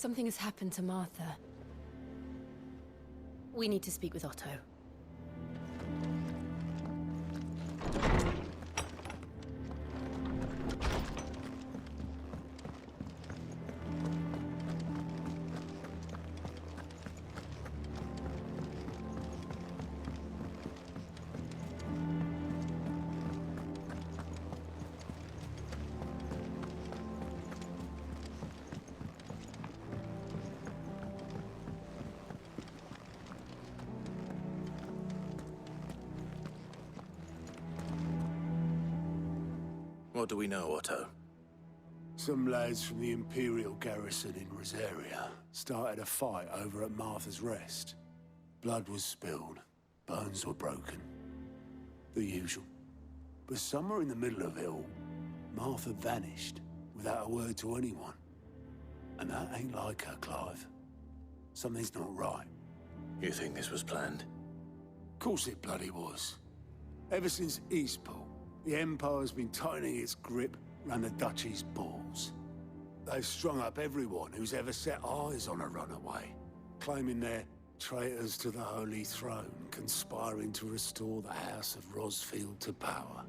Something has happened to Martha. We need to speak with Otto. What do we know, Otto? Some lads from the Imperial garrison in Rosaria started a fight over at Martha's Rest. Blood was spilled, bones were broken. The usual. But somewhere in the middle of it all, Martha vanished without a word to anyone. And that ain't like her, Clive. Something's not right. You think this was planned? Course it bloody was. Ever since Eastport, the Empire's been tightening its grip around the Duchy's balls. They've strung up everyone who's ever set eyes on a runaway, claiming they're traitors to the Holy Throne, conspiring to restore the House of Rosfield to power.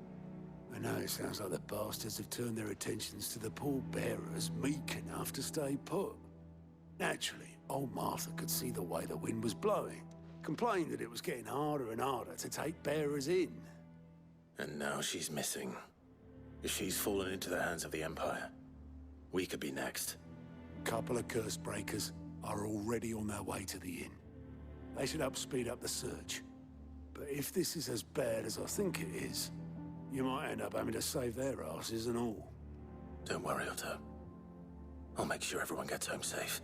And now it sounds like the bastards have turned their attentions to the pallbearers meek enough to stay put. Naturally, old Martha could see the way the wind was blowing, complained that it was getting harder and harder to take bearers in. And now she's missing. If she's fallen into the hands of the Empire, we could be next. Couple of curse breakers are already on their way to the inn. They should help speed up the search. But if this is as bad as I think it is, you might end up having to save their asses and all. Don't worry, Otto. I'll make sure everyone gets home safe.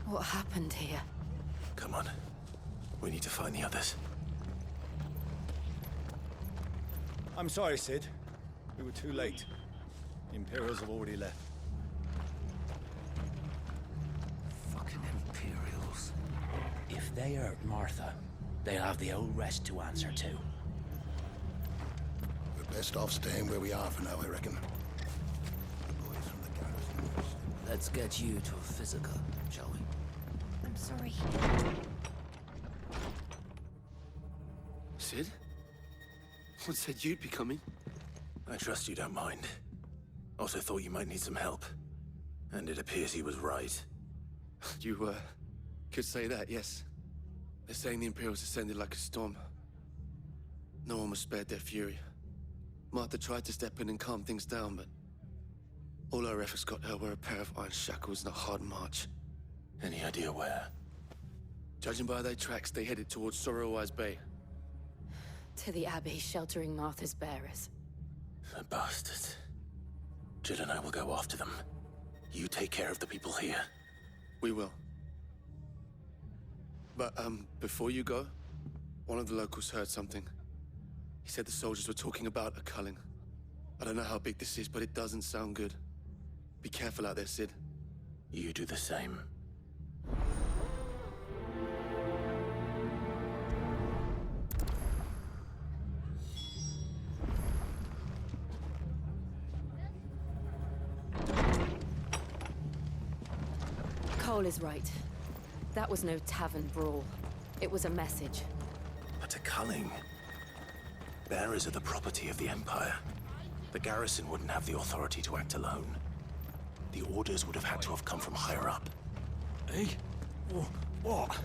What happened here? Come on. We need to find the others. I'm sorry, Sid. We were too late. The Imperials have already left. Fucking Imperials. If they hurt Martha, they'll have the old rest to answer to. We're best off staying where we are for now, I reckon. The boys from the garrison. Let's get you to a physical, shall we? I'm sorry. Sid? What said you'd be coming? I trust you don't mind. Also thought you might need some help. And it appears he was right. You, could say that, yes. They're saying the Imperials descended like a storm. No one was spared their fury. Martha tried to step in and calm things down, but all her efforts got her were a pair of iron shackles and a hard march. Any idea where? Judging by their tracks, they headed towards Sorrowwise Bay. To the Abbey sheltering Martha's bearers. The bastards. Jill and I will go after them. You take care of the people here. We will. But, before you go, one of the locals heard something. He said the soldiers were talking about a culling. I don't know how big this is, but it doesn't sound good. Be careful out there, Sid. You do the same. Cole is right. That was no tavern brawl. It was a message. But a culling. Bearers are the property of the Empire. The garrison wouldn't have the authority to act alone. The orders would have had to have come from higher up. Eh? What?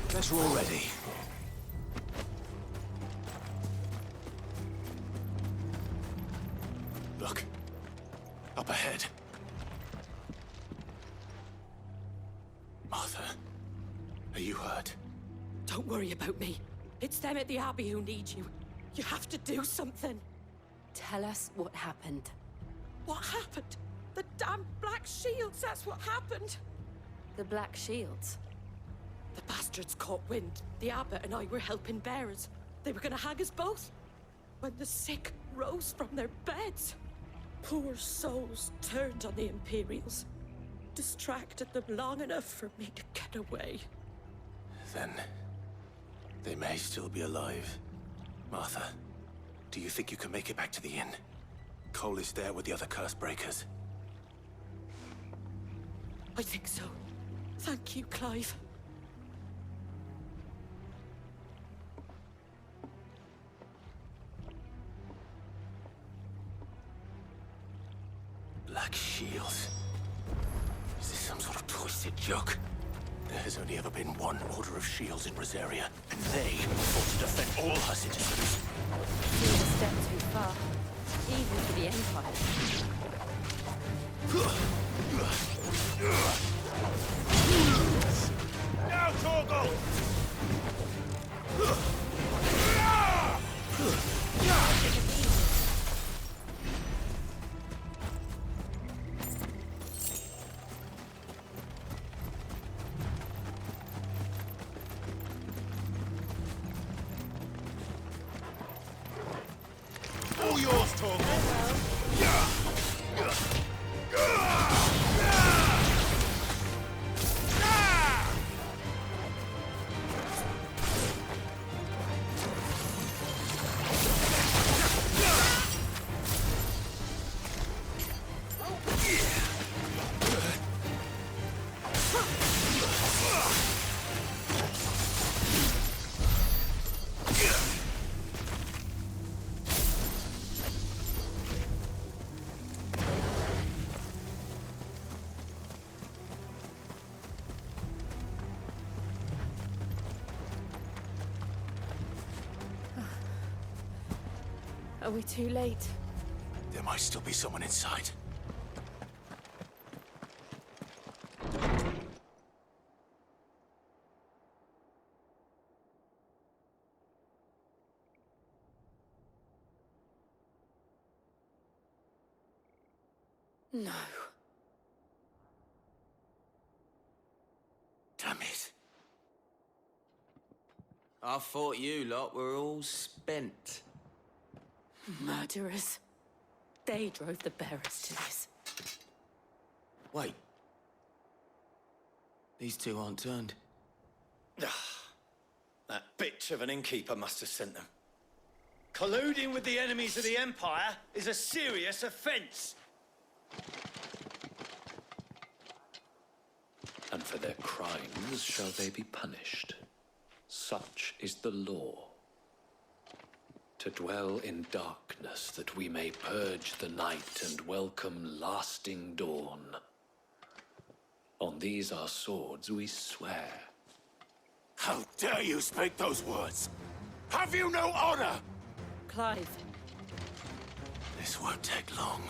Guess we're all ready. Look. Up ahead. Martha, are you hurt? Don't worry about me. It's them at the Abbey who need you. You have to do something. Tell us what happened. What happened? The damn Black Shields, that's what happened. The Black Shields? The bastards caught wind. The abbot and I were helping bearers. They were gonna hang us both. When the sick rose from their beds, poor souls turned on the Imperials. Distracted them long enough for me to get away. Then they may still be alive. Martha, do you think you can make it back to the inn? Cole is there with the other curse breakers. I think so. Thank you, Clive. Black Shields. Is this some sort of twisted joke? There has only ever been one Order of Shields in Rosaria, and they fought to defend all her citizens. Seemed a step too far, even for the Empire. Now, Torgal! All yours, Torgal! Are we too late? There might still be someone inside. No. Damn it. I thought you lot were all spent. Murderers. They drove the bearers to this. Wait. These two aren't turned. That bitch of an innkeeper must have sent them. Colluding with the enemies of the Empire is a serious offense. And for their crimes shall they be punished. Such is the law. To dwell in darkness that we may purge the night and welcome lasting dawn. On these our swords we swear. How dare you speak those words? Have you no honor? Clive. This won't take long.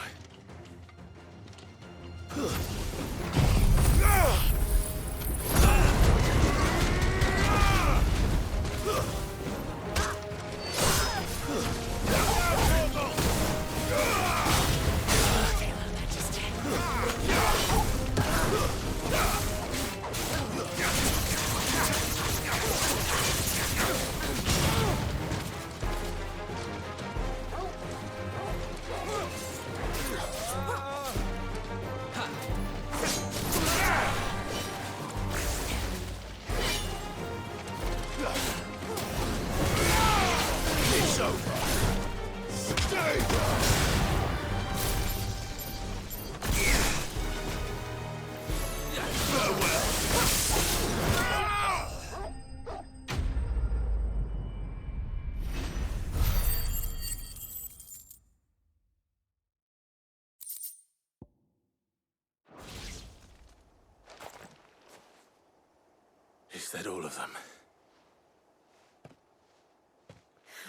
that all of them?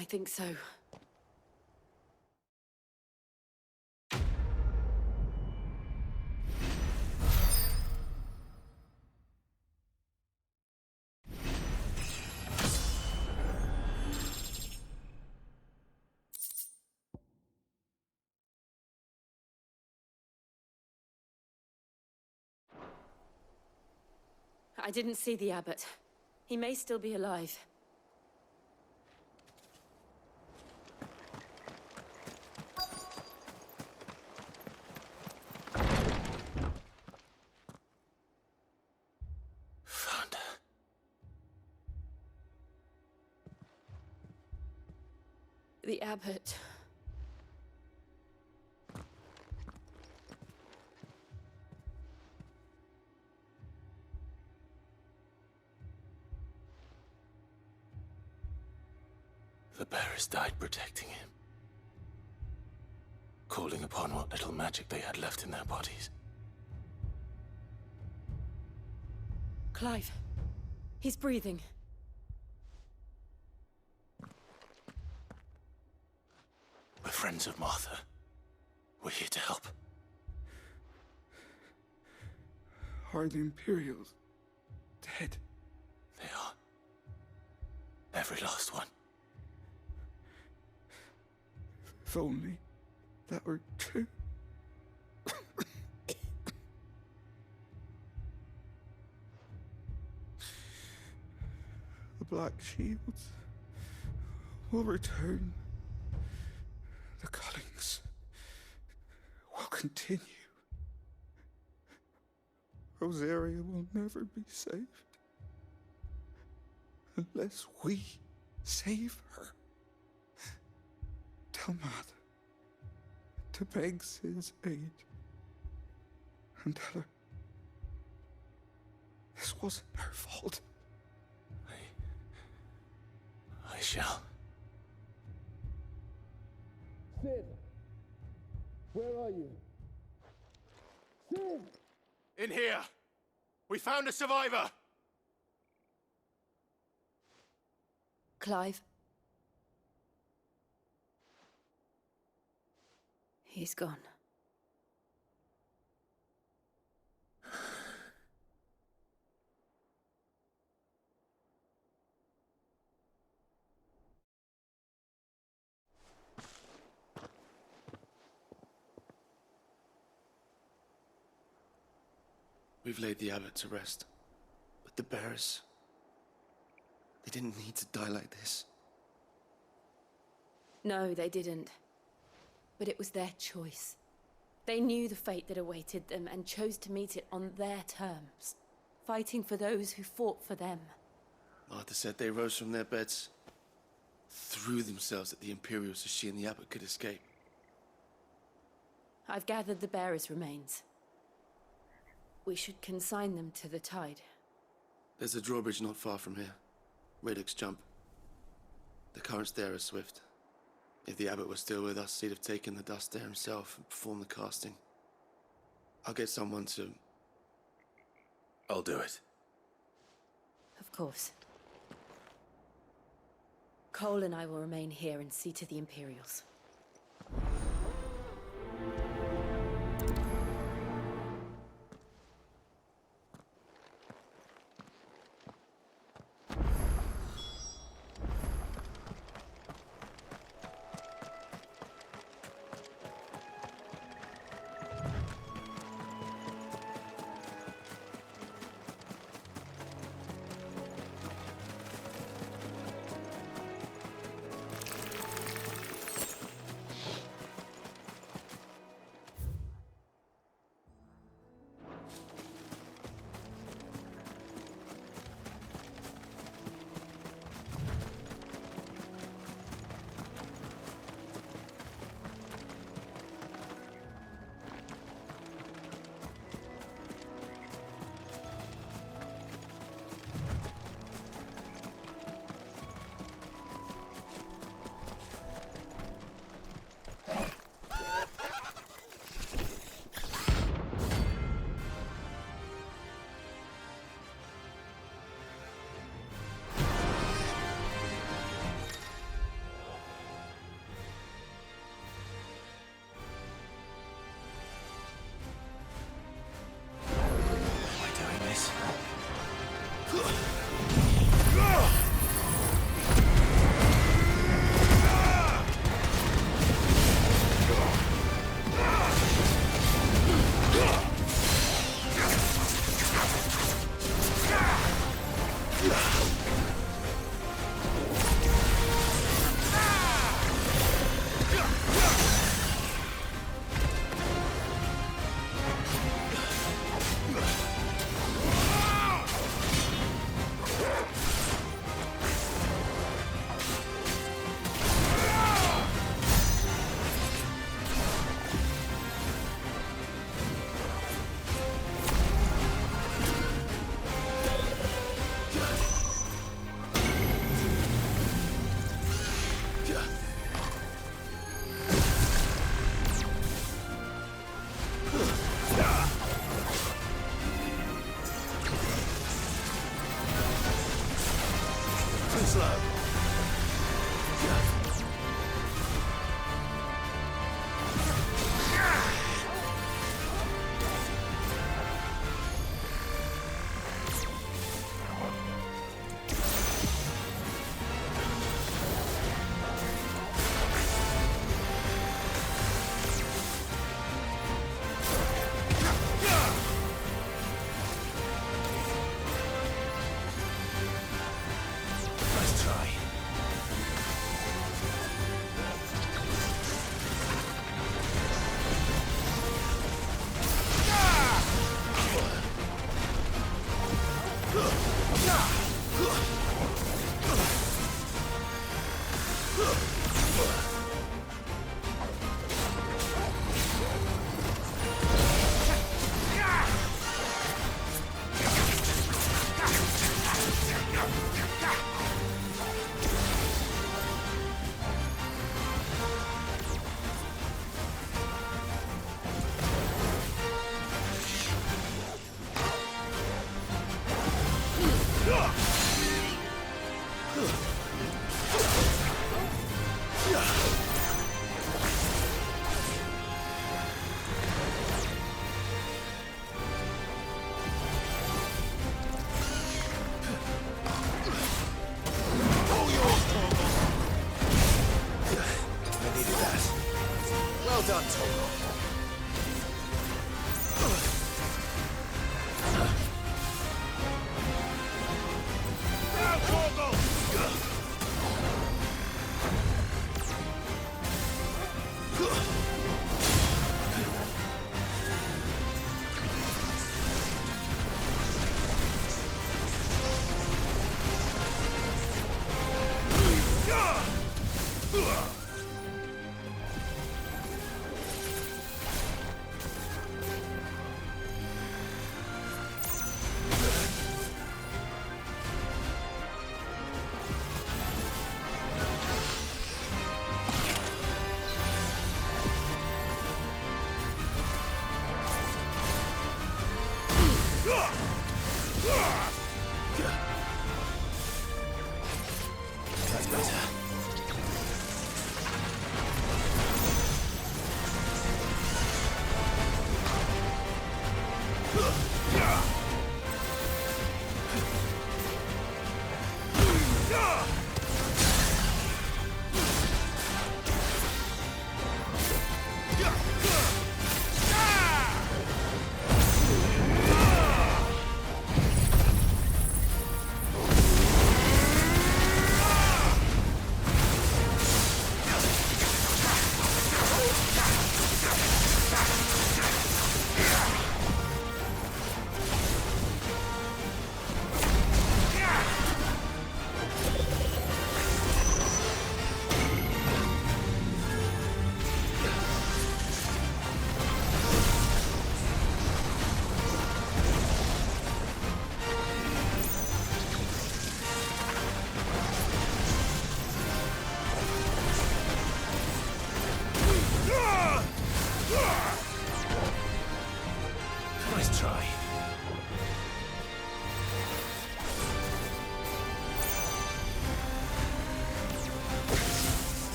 I think so. I didn't see the abbot. He may still be alive. Found her. The abbot. The bearers died protecting him. Calling upon what little magic they had left in their bodies. Clive. He's breathing. We're friends of Martha. We're here to help. Are the Imperials dead? They are. Every last one. If only that were true. The Black Shields will return. The cullings will continue. Rosaria will never be saved unless we save her. Tell Matt to beg Sid's aid and tell her this wasn't her fault. I shall. Sid, where are you? Sid! In here! We found a survivor! Clive. He's gone. We've laid the abbot to rest. But the bearers... they didn't need to die like this. No, they didn't. But it was their choice. They knew the fate that awaited them and chose to meet it on their terms, fighting for those who fought for them. Martha said they rose from their beds, threw themselves at the Imperials so she and the abbot could escape. I've gathered the bearers' remains. We should consign them to the tide. There's a drawbridge not far from here. Radix Jump. The currents there are swift. If the abbot was still with us, he'd have taken the dust there himself and performed the casting. I'll get someone to... I'll do it. Of course. Cole and I will remain here and see to the Imperials.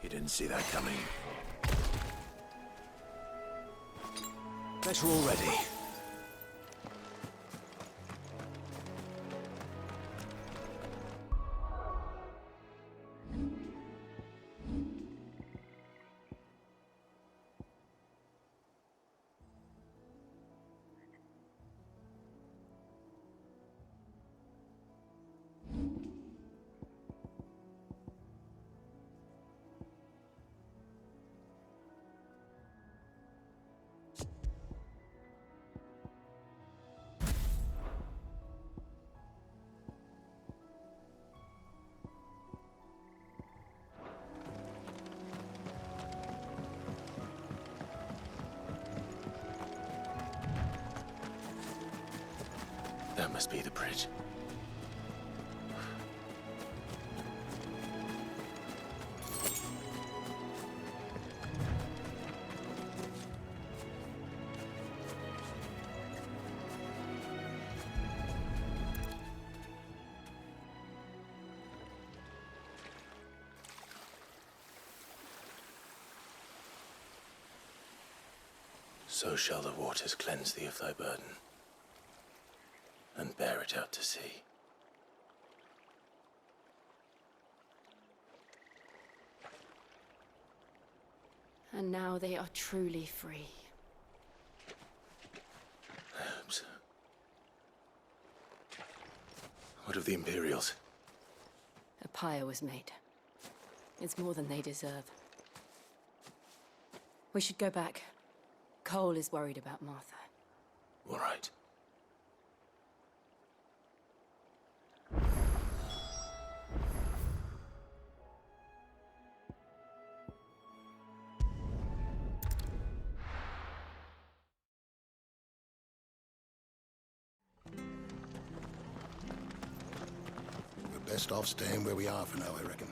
You didn't see that coming. Better already. That must be the bridge. So shall the waters cleanse thee of thy burden, and bear it out to sea. And now they are truly free. I hope so. What of the Imperials? A pyre was made. It's more than they deserve. We should go back. Cole is worried about Martha. All right. We're best off staying where we are for now, I reckon.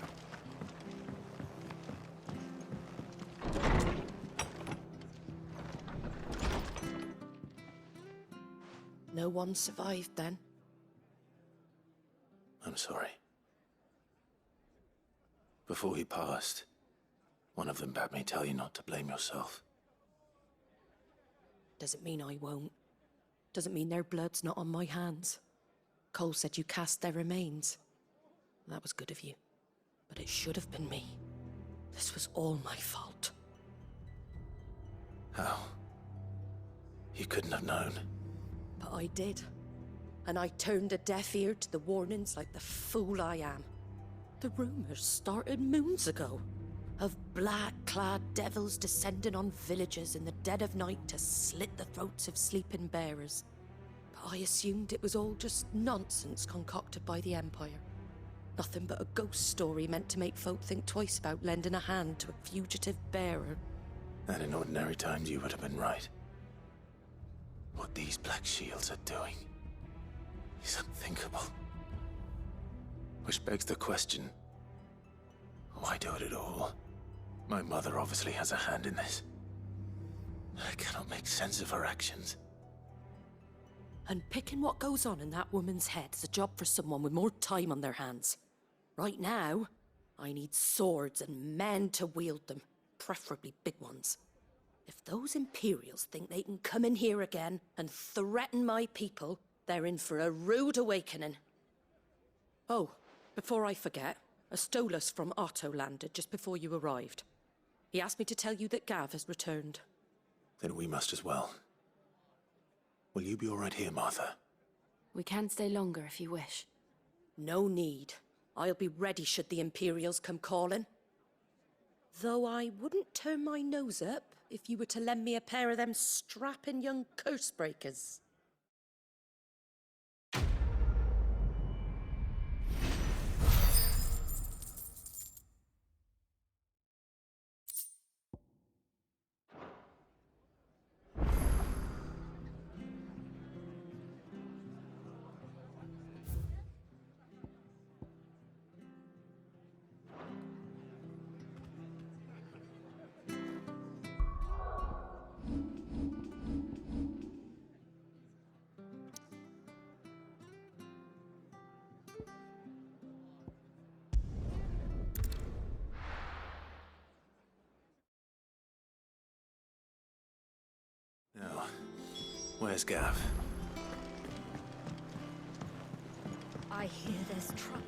No one survived then? I'm sorry. Before he passed, one of them bade me tell you not to blame yourself. Doesn't mean I won't. Doesn't mean their blood's not on my hands. Cole said you cast their remains. That was good of you. But it should have been me. This was all my fault. How? You couldn't have known. But I did. And I turned a deaf ear to the warnings like the fool I am. The rumors started moons ago. Of black-clad devils descending on villages in the dead of night to slit the throats of sleeping bearers. But I assumed it was all just nonsense concocted by the Empire. Nothing but a ghost story meant to make folk think twice about lending a hand to a fugitive bearer. And in ordinary times you would have been right. What these Black Shields are doing is unthinkable. Which begs the question, why do it at all? My mother obviously has a hand in this. I cannot make sense of her actions. And picking what goes on in that woman's head is a job for someone with more time on their hands. Right now, I need swords and men to wield them, preferably big ones. If those Imperials think they can come in here again and threaten my people, they're in for a rude awakening. Oh, before I forget, a Stolas from Otto landed just before you arrived. He asked me to tell you that Gav has returned. Then we must as well. Will you be all right here, Martha? We can stay longer if you wish. No need. I'll be ready should the Imperials come calling. Though I wouldn't turn my nose up if you were to lend me a pair of them strapping young curse-breakers. Where's Gav? I hear there's trouble.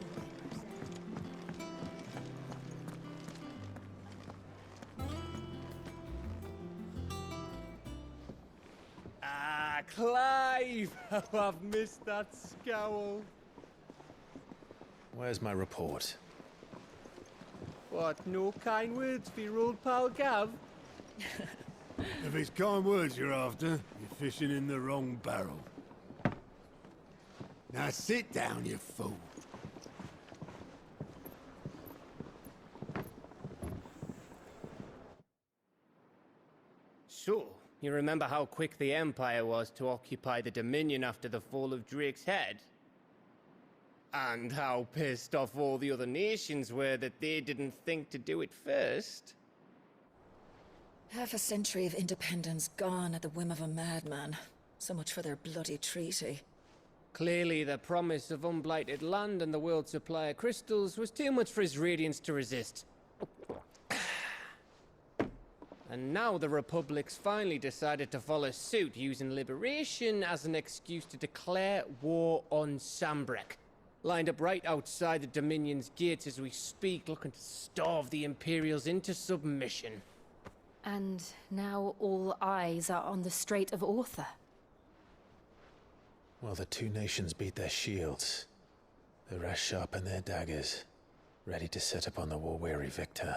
Ah, Clive! How I've missed that scowl. Where's my report? What, no kind words for your old pal Gav? If it's kind words you're after, you're fishing in the wrong barrel. Now sit down, you fool. So, you remember how quick the Empire was to occupy the Dominion after the fall of Drake's head? And how pissed off all the other nations were that they didn't think to do it first? Half a century of independence gone at the whim of a madman. So much for their bloody treaty. Clearly, the promise of unblighted land and the world's supply of crystals was too much for his radiance to resist. And now the Republic's finally decided to follow suit, using liberation as an excuse to declare war on Sambrek. Lined up right outside the Dominion's gates as we speak, looking to starve the Imperials into submission. And now all eyes are on the Strait of Author. Well, the two nations beat their shields. The rest sharpen their daggers, ready to set upon the war-weary victor.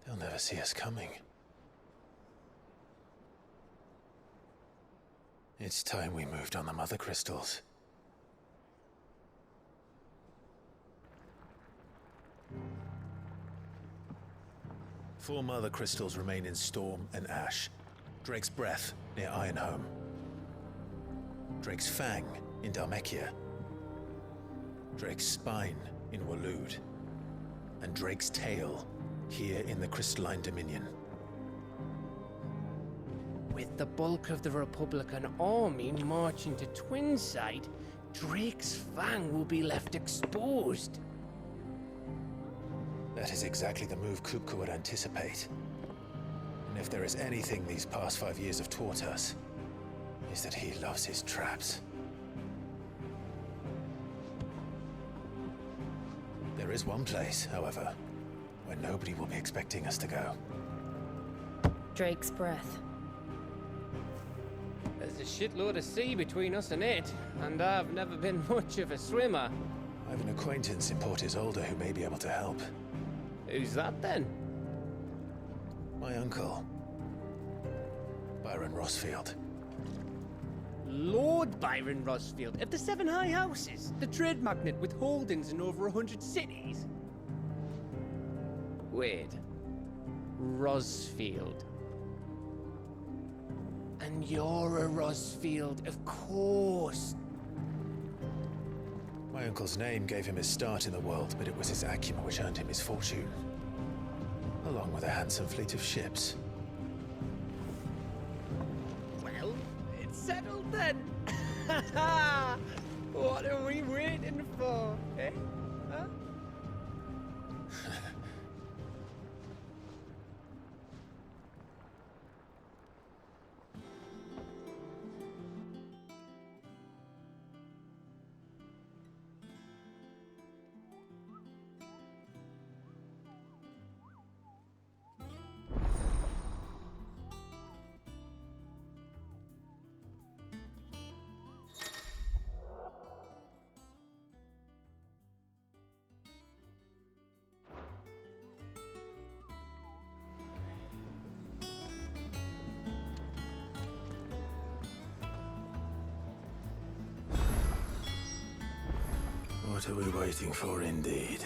They'll never see us coming. It's time we moved on the Mother Crystals. Four Mother Crystals remain in Storm and Ash. Drake's Breath near Ironhome. Drake's Fang in Dhalmekia. Drake's Spine in Waloed. And Drake's Tail here in the Crystalline Dominion. With the bulk of the Republican army marching to Twinside, Drake's Fang will be left exposed. That is exactly the move Kupka would anticipate. And if there is anything these past 5 years have taught us, is that he loves his traps. There is one place, however, where nobody will be expecting us to go. Drake's Breath. There's a shitload of sea between us and it, and I've never been much of a swimmer. I have an acquaintance in Port Isolde who may be able to help. Who's that then? My uncle, Byron Rosfield. Lord Byron Rosfield of the Seven High Houses, the trade magnate with holdings in over 100 cities. Wait, Rosfield. And you're a Rosfield, of course. My uncle's name gave him his start in the world, but it was his acumen which earned him his fortune. Along with a handsome fleet of ships. Well, it's settled then. What are we waiting for, eh? Huh? What are we waiting for, indeed?